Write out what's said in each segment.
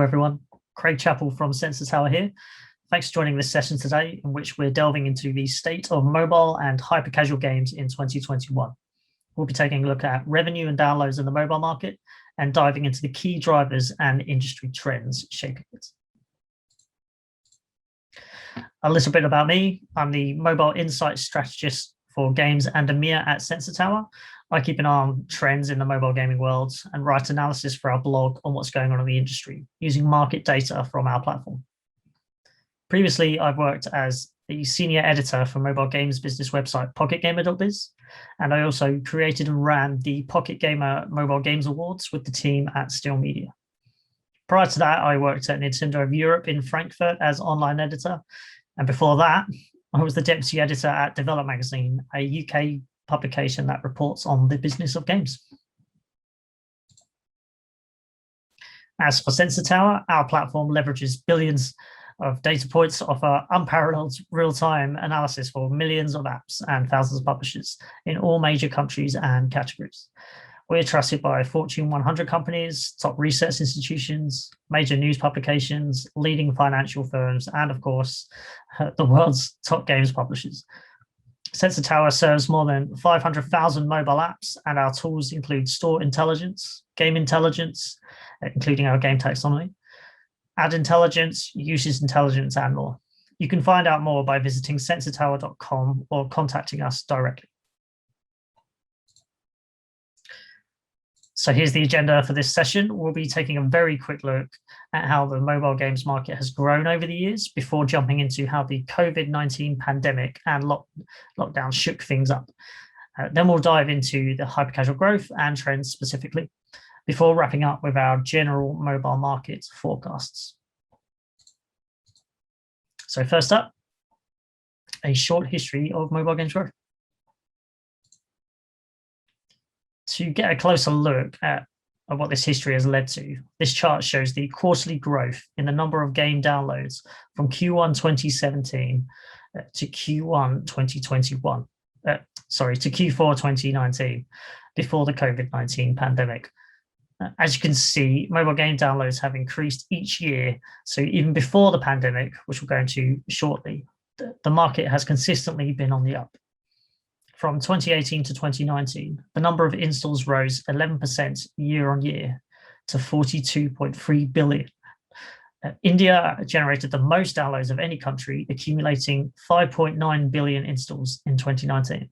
everyone. Craig Chapple from Sensor Tower here. Thanks for joining this session today, in which we're delving into the state of mobile and hyper-casual games in 2021. We'll be taking a look at revenue and downloads in the mobile market and diving into the key drivers and industry trends shaping it. A little bit about me. I'm the mobile insights strategist for games and EMEA at Sensor Tower. I keep an eye on trends in the mobile gaming world and write analysis for our blog on what's going on in the industry using market data from our platform. Previously, I've worked as the senior editor for mobile games business website PocketGamer.biz, and I also created and ran the Pocket Gamer Mobile Games Awards with the team at Steel Media. Prior to that, I worked at Nintendo of Europe in Frankfurt as online editor, and before that, I was the deputy editor at Develop Magazine, a UK publication that reports on the business of games. As for Sensor Tower, our platform leverages billions of data points to offer unparalleled real-time analysis for millions of apps and thousands of publishers in all major countries and categories. We're trusted by Fortune 100 companies, top research institutions, major news publications, leading financial firms, and of course, the world's top games publishers. Sensor Tower serves more than 500,000 mobile apps, and our tools include store intelligence, game intelligence, including our game taxonomy, ad intelligence, usage intelligence, and more. You can find out more by visiting sensortower.com or contacting us directly. So here's the agenda for this session. We'll be taking a very quick look at how the mobile games market has grown over the years before jumping into how the COVID-19 pandemic and lockdown shook things up. Then we'll dive into the hyper-casual growth and trends specifically, before wrapping up with our general mobile market forecasts. So first up, a short history of mobile games growth. To get a closer look at what this history has led to, this chart shows the quarterly growth in the number of game downloads from Q1 2017 to Q1 2021, to Q4 2019, before the COVID-19 pandemic. As you can see, mobile game downloads have increased each year. So even before the pandemic, which we'll go into shortly, the market has consistently been on the up. From 2018 to 2019, the number of installs rose 11% year on year to 42.3 billion. India generated the most downloads of any country, accumulating 5.9 billion installs in 2019.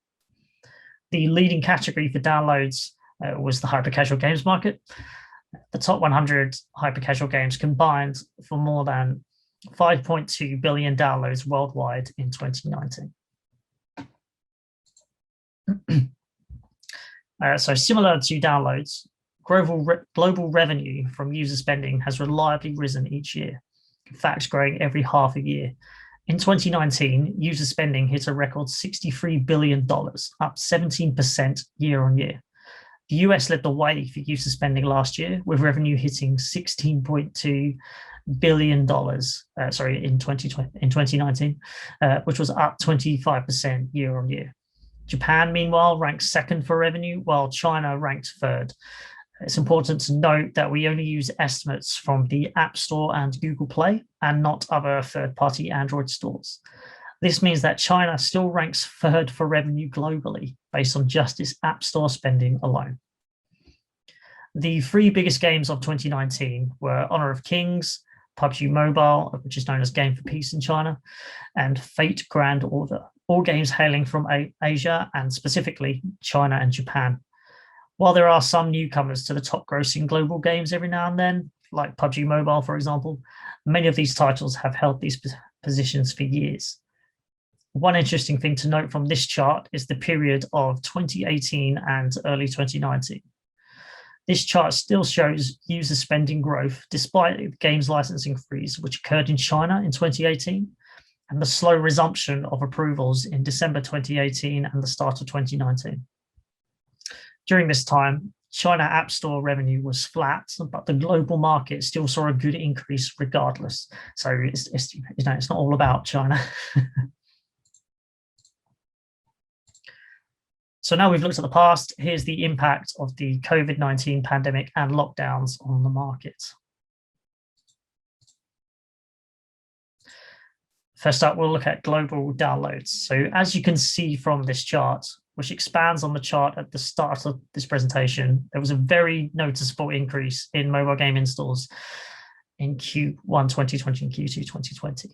The leading category for downloads was the hyper-casual games market. The top 100 hyper-casual games combined for more than 5.2 billion downloads worldwide in 2019. So similar to downloads, global revenue from user spending has reliably risen each year, in fact growing every half a year. In 2019, user spending hit a record $63 billion, up 17% year on year. The US led the way for user spending last year, with revenue hitting $16.2 billion in 2019, which was up 25% year on year. Japan, meanwhile, ranked second for revenue, while China ranked third. It's important to note that we only use estimates from the App Store and Google Play, and not other third-party Android stores. This means that China still ranks third for revenue globally, based on just its App Store spending alone. The three biggest games of 2019 were Honor of Kings, PUBG Mobile, which is known as Game for Peace in China, and Fate Grand Order, all games hailing from Asia and specifically China and Japan. While there are some newcomers to the top grossing global games every now and then, like PUBG Mobile, for example, many of these titles have held these positions for years. One interesting thing to note from this chart is the period of 2018 and early 2019. This chart still shows user spending growth despite the game's licensing freeze, which occurred in China in 2018, and the slow resumption of approvals in December 2018 and the start of 2019. During this time, China App Store revenue was flat, but the global market still saw a good increase regardless. So it's not all about China. So now we've looked at the past, here's the impact of the COVID-19 pandemic and lockdowns on the market. First up, we'll look at global downloads. So as you can see from this chart, which expands on the chart at the start of this presentation, there was a very noticeable increase in mobile game installs in Q1 2020 and Q2 2020.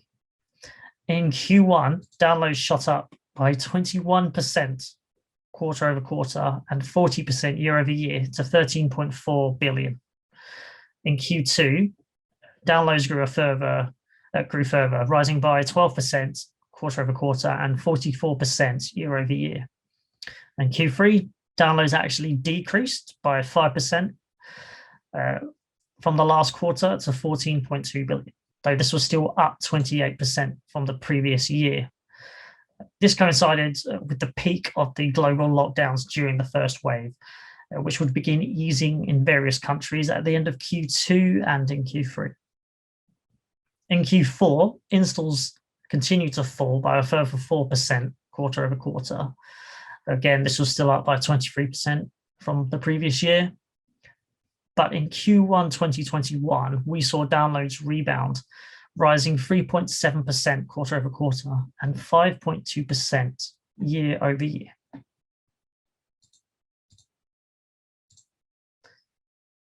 In Q1, downloads shot up by 21% quarter over quarter and 40% year over year to 13.4 billion. In Q2, downloads grew further, rising by 12% quarter over quarter and 44% year over year. And Q3, downloads actually decreased by 5% from the last quarter to 14.2 billion, though this was still up 28% from the previous year. This coincided with the peak of the global lockdowns during the first wave, which would begin easing in various countries at the end of Q2 and in Q3. In Q4, installs continued to fall by a further 4% quarter over quarter. Again, this was still up by 23% from the previous year. But in Q1 2021, we saw downloads rebound, rising 3.7% quarter over quarter and 5.2% year over year.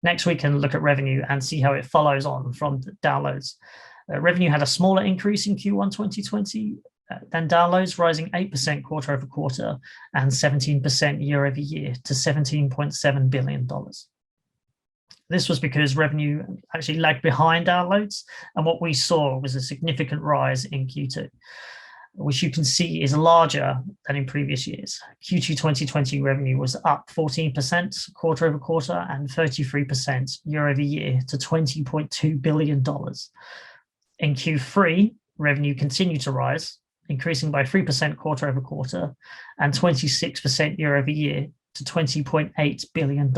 Next, we can look at revenue and see how it follows on from the downloads. Revenue had a smaller increase in Q1 2020 than downloads, rising 8% quarter over quarter and 17% year over year to $17.7 billion. This was because revenue actually lagged behind downloads, and what we saw was a significant rise in Q2, which you can see is larger than in previous years. Q2 2020 revenue was up 14% quarter over quarter and 33% year over year to $20.2 billion. In Q3, revenue continued to rise, increasing by 3% quarter over quarter and 26% year over year to $20.8 billion.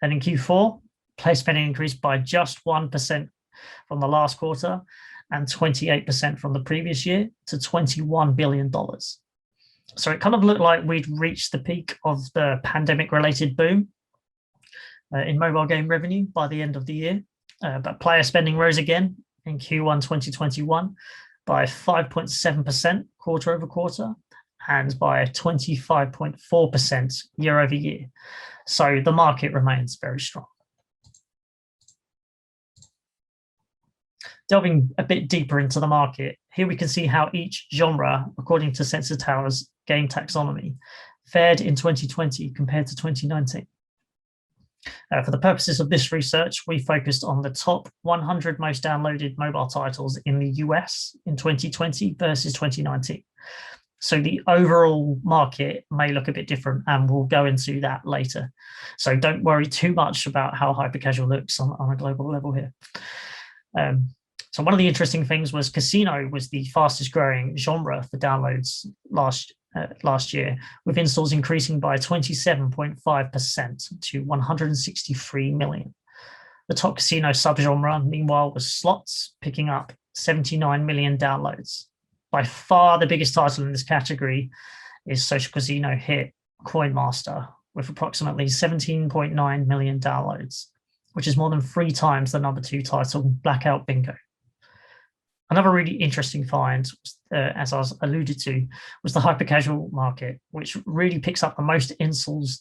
And in Q4, player spending increased by just 1% from the last quarter and 28% from the previous year to $21 billion. So it kind of looked like we'd reached the peak of the pandemic-related boom in mobile game revenue by the end of the year. But player spending rose again in Q1 2021 by 5.7% quarter over quarter and by 25.4% year over year. So the market remains very strong. Delving a bit deeper into the market, here we can see how each genre, according to Sensor Tower's game taxonomy, fared in 2020 compared to 2019. For the purposes of this research, we focused on the top 100 most downloaded mobile titles in the US in 2020 versus 2019. So the overall market may look a bit different, and we'll go into that later. So don't worry too much about how Hypercasual looks on a global level here. So one of the interesting things was casino was the fastest growing genre for downloads last year, with installs increasing by 27.5% to 163 million. The top casino subgenre, meanwhile, was slots, picking up 79 million downloads. By far the biggest title in this category is social casino hit Coin Master, with approximately 17.9 million downloads, which is more than 3 times the number 2 title, Blackout Bingo. Another really interesting find, as I was alluded to, was the hypercasual market, which really picks up the most installs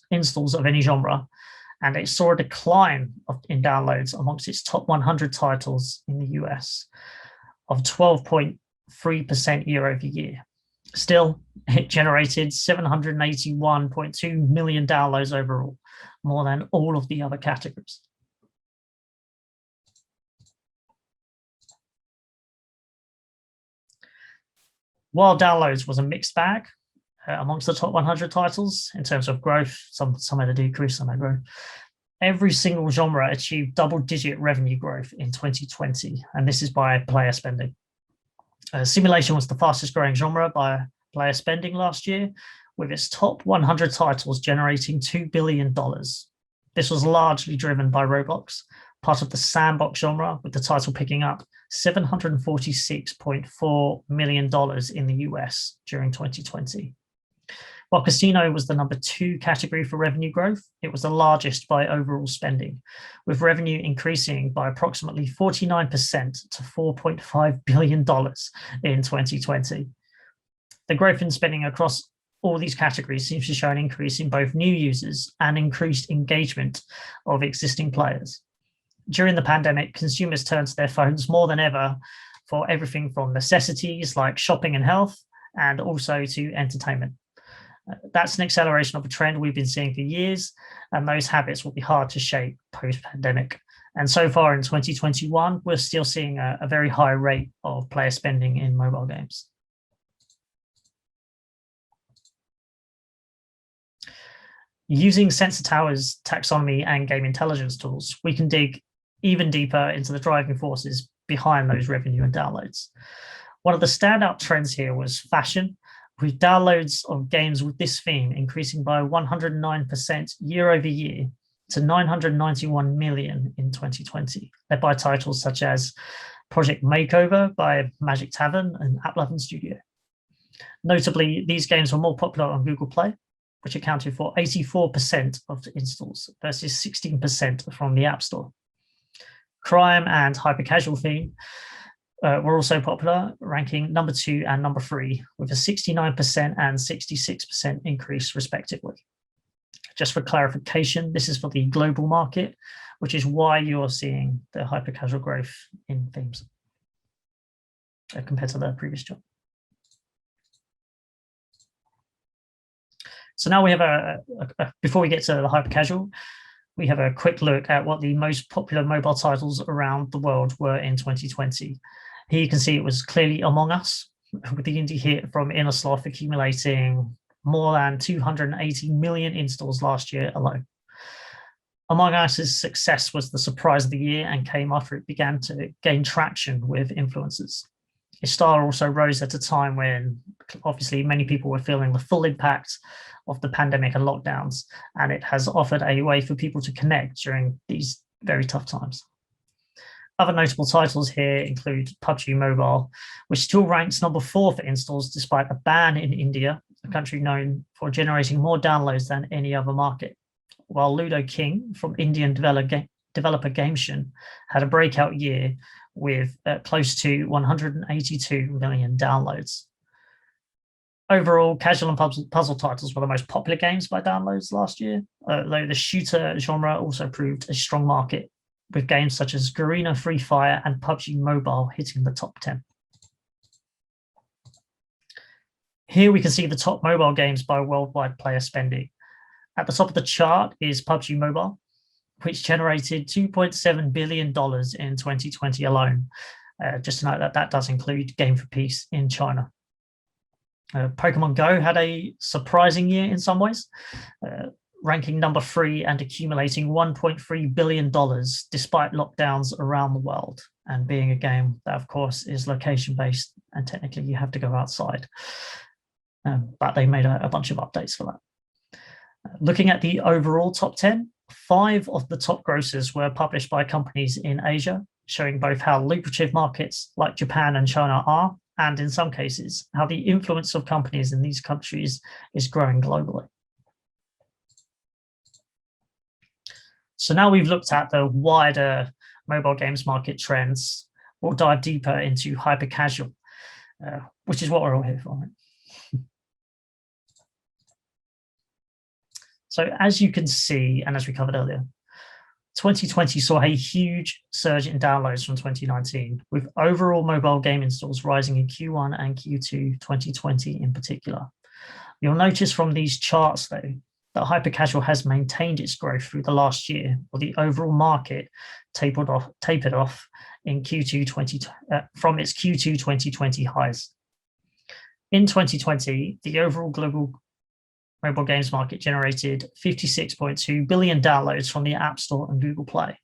of any genre, and it saw a decline in downloads amongst its top 100 titles in the US of 12.3% year over year. Still, it generated 781.2 million downloads overall, more than all of the other categories. While downloads was a mixed bag amongst the top 100 titles in terms of growth, some had a decrease, some had growth. Every single genre achieved double-digit revenue growth in 2020, and this is by player spending. Simulation was the fastest growing genre by player spending last year, with its top 100 titles generating $2 billion. This was largely driven by Roblox, part of the sandbox genre, with the title picking up $746.4 million in the US during 2020. While casino was the number 2 category for revenue growth, it was the largest by overall spending, with revenue increasing by approximately 49% to $4.5 billion in 2020. The growth in spending across all these categories seems to show an increase in both new users and increased engagement of existing players. During the pandemic, consumers turned to their phones more than ever for everything from necessities like shopping and health, and also to entertainment. That's an acceleration of a trend we've been seeing for years, and those habits will be hard to shake post-pandemic. And so far in 2021, we're still seeing a very high rate of player spending in mobile games. Using Sensor Tower's taxonomy and game intelligence tools, we can dig even deeper into the driving forces behind those revenue and downloads. One of the standout trends here was fashion, with downloads of games with this theme increasing by 109% year over year to 991 million in 2020, led by titles such as Project Makeover by Magic Tavern and AppLovin Studio. Notably, these games were more popular on Google Play, which accounted for 84% of the installs versus 16% from the App Store. Crime and hypercasual theme were also popular, ranking number 2 and number 3, with a 69% and 66% increase respectively. Just for clarification, this is for the global market, which is why you're seeing the hypercasual growth in themes compared to the previous chart. So now we have before we get to the hypercasual, we have a quick look at what the most popular mobile titles around the world were in 2020. Here you can see it was clearly Among Us, with the indie hit from Innersloth accumulating more than 280 million installs last year alone. Among Us's success was the surprise of the year and came after it began to gain traction with influencers. Its star also rose at a time when obviously many people were feeling the full impact of the pandemic and lockdowns, and it has offered a way for people to connect during these very tough times. Other notable titles here include PUBG Mobile, which still ranks number 4 for installs despite a ban in India, a country known for generating more downloads than any other market, while Ludo King from Indian developer GameShin had a breakout year with close to 182 million downloads. Overall, casual and puzzle titles were the most popular games by downloads last year, though the shooter genre also proved a strong market, with games such as Garena Free Fire and PUBG Mobile hitting the top 10. Here we can see the top mobile games by worldwide player spending. At the top of the chart is PUBG Mobile, which generated $2.7 billion in 2020 alone. Just to note that that does include Game for Peace in China. Pokemon Go had a surprising year in some ways, ranking number 3 and accumulating $1.3 billion despite lockdowns around the world, and being a game that, of course, is location-based and technically you have to go outside. But they made a bunch of updates for that. Looking at the overall top 10, 5 of the top grossers were published by companies in Asia, showing both how lucrative markets like Japan and China are, and in some cases, how the influence of companies in these countries is growing globally. So now we've looked at the wider mobile games market trends, we'll dive deeper into hyper-casual, which is what we're all here for. Right? So as you can see, and as we covered earlier, 2020 saw a huge surge in downloads from 2019, with overall mobile game installs rising in Q1 and Q2 2020 in particular. You'll notice from these charts, though, that hypercasual has maintained its growth through the last year, while the overall market tapered off in from its Q2 2020 highs. In 2020, the overall global mobile games market generated 56.2 billion downloads from the App Store and Google Play,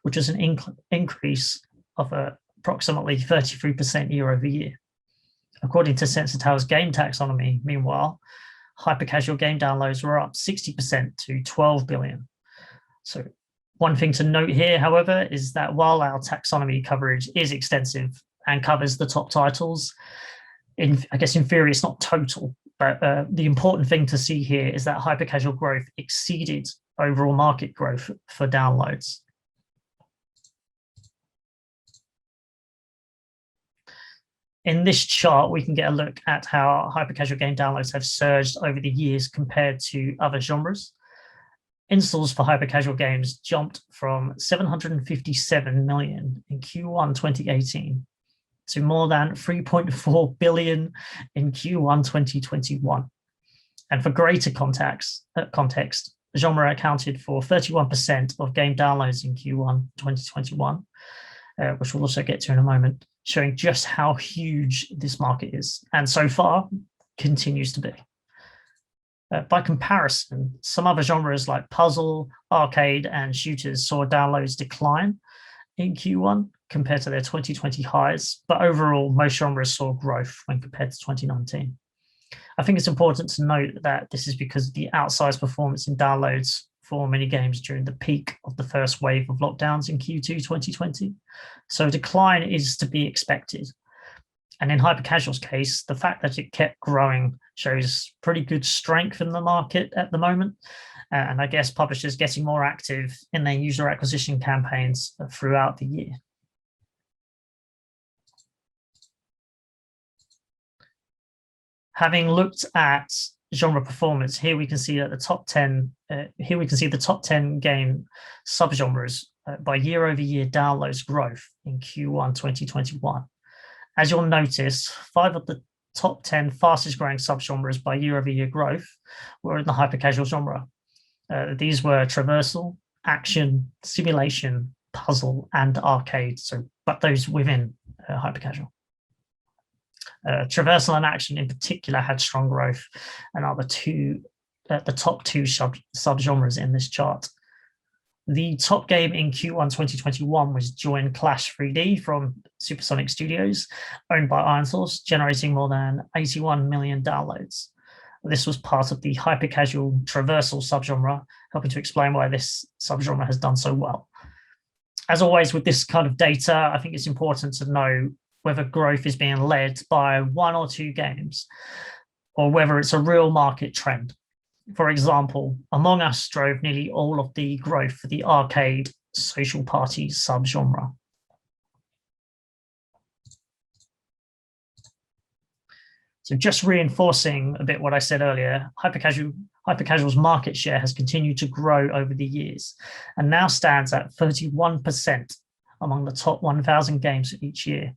which is an increase of approximately 33% year over year. According to Sensor Tower's game taxonomy, meanwhile, hyper-casual game downloads were up 60% to 12 billion. So one thing to note here, however, is that while our taxonomy coverage is extensive and covers the top titles, in theory, it's not total. But the important thing to see here is that hypercasual growth exceeded overall market growth for downloads. In this chart, we can get a look at how hypercasual game downloads have surged over the years compared to other genres. Installs for hypercasual games jumped from 757 million in Q1 2018 to more than 3.4 billion in Q1 2021. And for greater context, the genre accounted for 31% of game downloads in Q1 2021, which we'll also get to in a moment, showing just how huge this market is, and so far continues to be. By comparison, some other genres like puzzle, arcade, and shooters saw downloads decline in Q1 compared to their 2020 highs, but overall, most genres saw growth when compared to 2019. I think it's important to note that this is because of the outsized performance in downloads for many games during the peak of the first wave of lockdowns in Q2 2020. So a decline is to be expected. And in Hypercasual's case, the fact that it kept growing shows pretty good strength in the market at the moment. And I guess publishers getting more active in their user acquisition campaigns throughout the year. Having looked at genre performance, here we can see that the top 10 game subgenres by year-over-year downloads growth in Q1 2021. As you'll notice, 5 of the top 10 fastest growing subgenres by year-over-year growth were in the hypercasual genre. These were traversal, action, simulation, puzzle, and arcade. But those within hypercasual. Traversal and action in particular had strong growth and are the top two subgenres in this chart. The top game in Q1 2021 was Join Clash 3D from Supersonic Studios, owned by ironSource, generating more than 81 million downloads. This was part of the hypercasual traversal subgenre, helping to explain why this subgenre has done so well. As always with this kind of data, I think it's important to know whether growth is being led by 1 or 2 games, or whether it's a real market trend. For example, Among Us drove nearly all of the growth for the arcade social party subgenre. So just reinforcing a bit what I said earlier, Hypercasual's market share has continued to grow over the years and now stands at 31% among the top 1,000 games each year,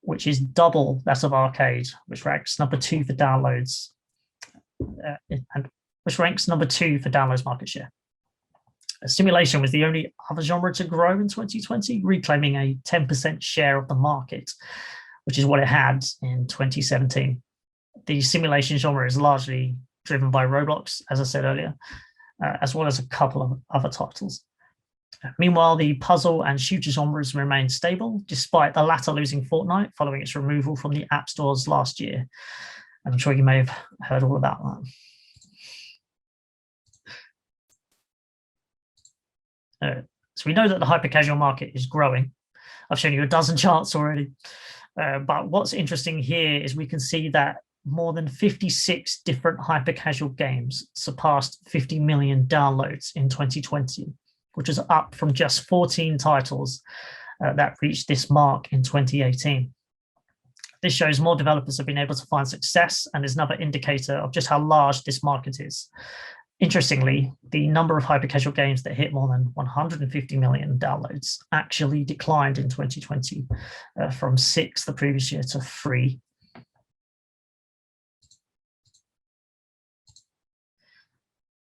which is double that of arcade, which ranks number 2 for downloads, market share. Simulation was the only other genre to grow in 2020, reclaiming a 10% share of the market, which is what it had in 2017. The simulation genre is largely driven by Roblox, as I said earlier, as well as a couple of other titles. Meanwhile, the puzzle and shooter genres remain stable, despite the latter losing Fortnite following its removal from the app stores last year. And I'm sure you may have heard all about that. So we know that the hypercasual market is growing. I've shown you a dozen charts already. But what's interesting here is we can see that more than 56 different hypercasual games surpassed 50 million downloads in 2020, which is up from just 14 titles that reached this mark in 2018. This shows more developers have been able to find success and is another indicator of just how large this market is. Interestingly, the number of hypercasual games that hit more than 150 million downloads actually declined in 2020 from 6 the previous year to 3.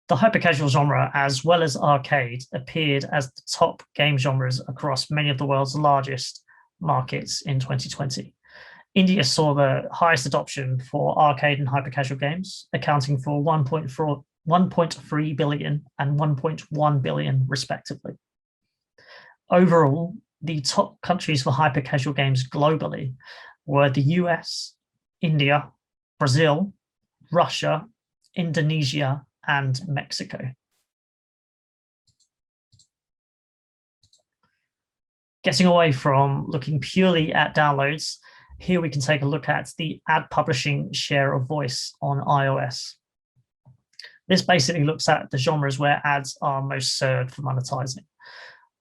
The hypercasual genre, as well as arcade, appeared as the top game genres across many of the world's largest markets in 2020. India saw the highest adoption for arcade and hypercasual games, accounting for 1.3 billion and 1.1 billion, respectively. Overall, the top countries for hypercasual games globally were the US, India, Brazil, Russia, Indonesia, and Mexico. Getting away from looking purely at downloads, here we can take a look at the ad publishing share of voice on iOS. This basically looks at the genres where ads are most served for monetizing.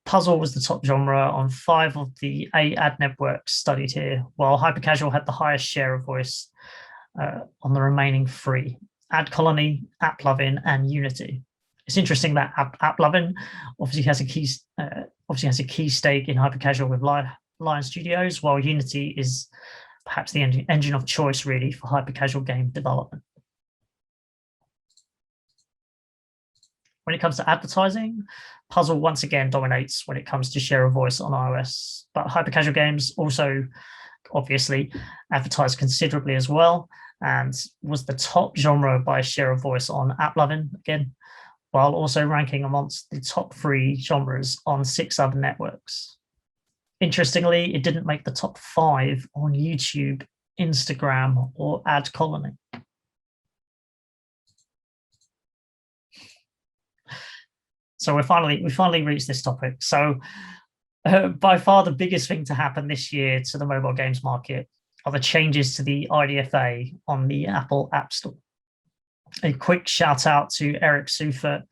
Puzzle was the top genre on 5 of the 8 ad networks studied here, while Hypercasual had the highest share of voice on the remaining 3: AdColony, AppLovin, and Unity. It's interesting that AppLovin obviously has a key stake in Hypercasual with Lion Studios, while Unity is perhaps the engine of choice really for Hypercasual game development. When it comes to advertising, Puzzle once again dominates when it comes to share of voice on iOS, but Hypercasual games also obviously advertise considerably as well, and was the top genre by share of voice on AppLovin again, while also ranking amongst the top 3 genres on 6 other networks. Interestingly, it didn't make the top 5 on YouTube, Instagram, or AdColony. So we finally reached this topic. So by far the biggest thing to happen this year to the mobile games market are the changes to the IDFA on the Apple App Store. A quick shout out to Eric Seufert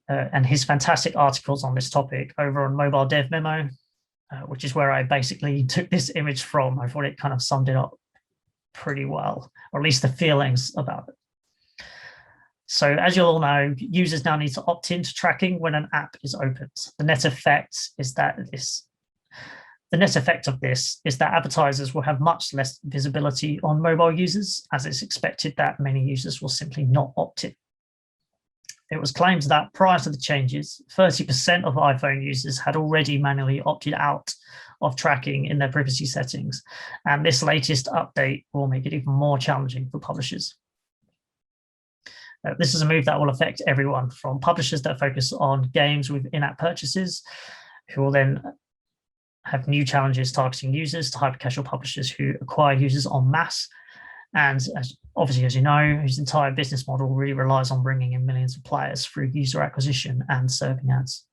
and his fantastic articles on this topic over on Mobile Dev Memo, which is where I basically took this image from. I thought it kind of summed it up pretty well, or at least the feelings about it. So as you'll all know, users now need to opt into tracking when an app is opened. The net effect of this is that advertisers will have much less visibility on mobile users, as it's expected that many users will simply not opt in. It was claimed that prior to the changes, 30% of iPhone users had already manually opted out of tracking in their privacy settings, and this latest update will make it even more challenging for publishers. This is a move that will affect everyone, from publishers that focus on games with in-app purchases, who will then have new challenges targeting users, to hyper-casual publishers who acquire users en masse, and as you know, whose entire business model really relies on bringing in millions of players through user acquisition and serving ads.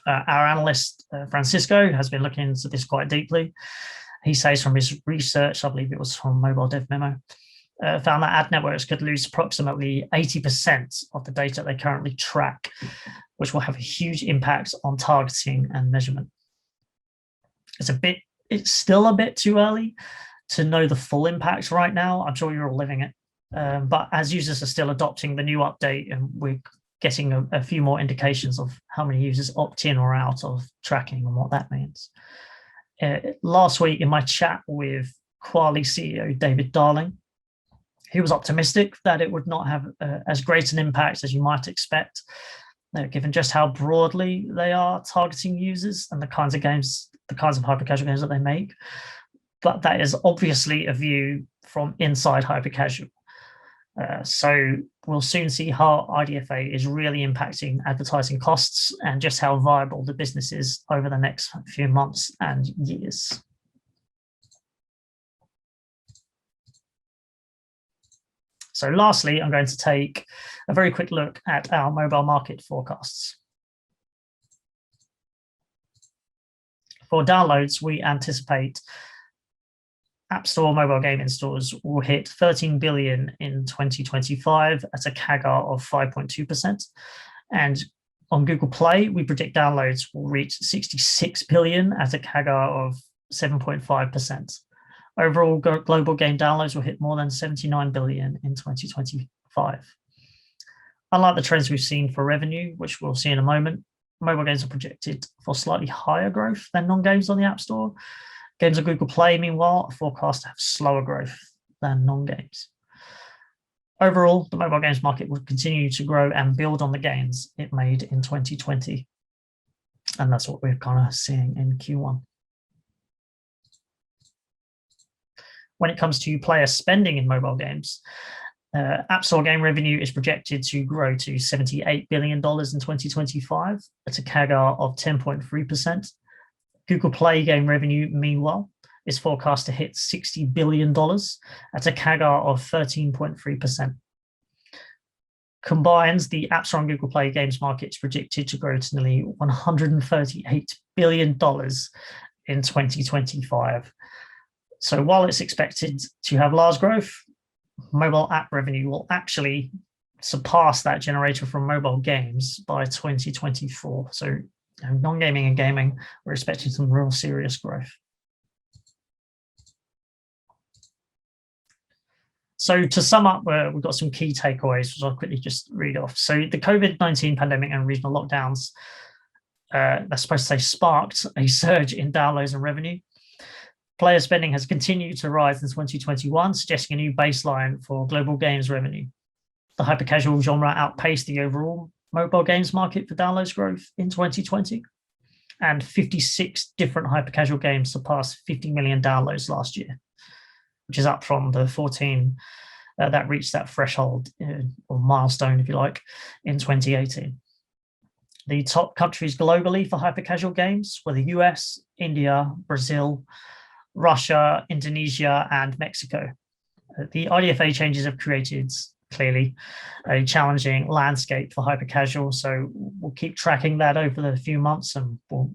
Our analyst, Francisco, has been looking into this quite deeply. He says from his research, I believe it was from Mobile Dev Memo, found that ad networks could lose approximately 80% of the data they currently track, which will have a huge impact on targeting and measurement. It's still a bit too early to know the full impact right now. I'm sure you're all living it. But as users are still adopting the new update, and we're getting a few more indications of how many users opt in or out of tracking and what that means. Last week in my chat with Quali CEO David Darling, he was optimistic that it would not have as great an impact as you might expect, given just how broadly they are targeting users and the kinds of hyper-casual games that they make. But that is obviously a view from inside hyper-casual. So we'll soon see how IDFA is really impacting advertising costs and just how viable the business is over the next few months and years. So lastly, I'm going to take a very quick look at our mobile market forecasts. For downloads, we anticipate App Store mobile game installs will hit 13 billion in 2025 at a CAGR of 5.2%. And on Google Play, we predict downloads will reach 66 billion at a CAGR of 7.5%. Overall, global game downloads will hit more than 79 billion in 2025. Unlike the trends we've seen for revenue, which we'll see in a moment, mobile games are projected for slightly higher growth than non-games on the App Store. Games on Google Play, meanwhile, are forecast to have slower growth than non-games. Overall, the mobile games market will continue to grow and build on the gains it made in 2020. And that's what we're kind of seeing in Q1. When it comes to player spending in mobile games, App Store game revenue is projected to grow to $78 billion in 2025 at a CAGR of 10.3%. Google Play game revenue, meanwhile, is forecast to hit $60 billion at a CAGR of 13.3%. Combined, the App Store and Google Play games market is predicted to grow to nearly $138 billion in 2025. So while it's expected to have large growth, mobile app revenue will actually surpass that generated from mobile games by 2024. So non-gaming and gaming, we're expecting some real serious growth. So to sum up, we've got some key takeaways, which I'll quickly just read off. So the COVID-19 pandemic and regional lockdowns, that's supposed to say, sparked a surge in downloads and revenue. Player spending has continued to rise in 2021, suggesting a new baseline for global games revenue. The hypercasual genre outpaced the overall mobile games market for downloads growth in 2020, and 56 different hypercasual games surpassed 50 million downloads last year, which is up from the 14 that reached that threshold or milestone, if you like, in 2018. The top countries globally for hypercasual games were the US, India, Brazil, Russia, Indonesia, and Mexico. The IDFA changes have created, clearly, a challenging landscape for hypercasual, so we'll keep tracking that over the few months, and we'll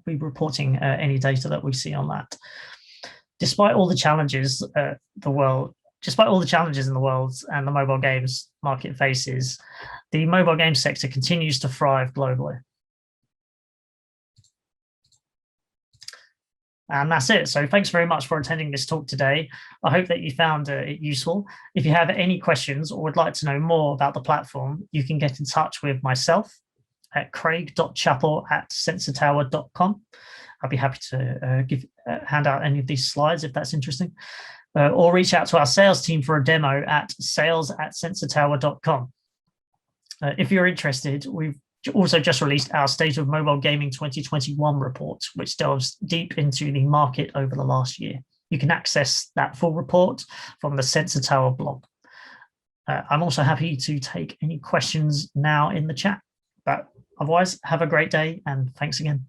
be reporting any data that we see on that. Despite all the challenges in the world and the mobile games market faces, the mobile games sector continues to thrive globally. And that's it. So thanks very much for attending this talk today. I hope that you found it useful. If you have any questions or would like to know more about the platform, you can get in touch with myself at craig.chapple@sensortower.com. I'll be happy to hand out any of these slides if that's interesting. Or reach out to our sales team for a demo at sales@sensortower.com. If you're interested, we've also just released our State of Mobile Gaming 2021 report, which delves deep into the market over the last year. You can access that full report from the Sensor Tower blog. I'm also happy to take any questions now in the chat. But otherwise, have a great day and thanks again.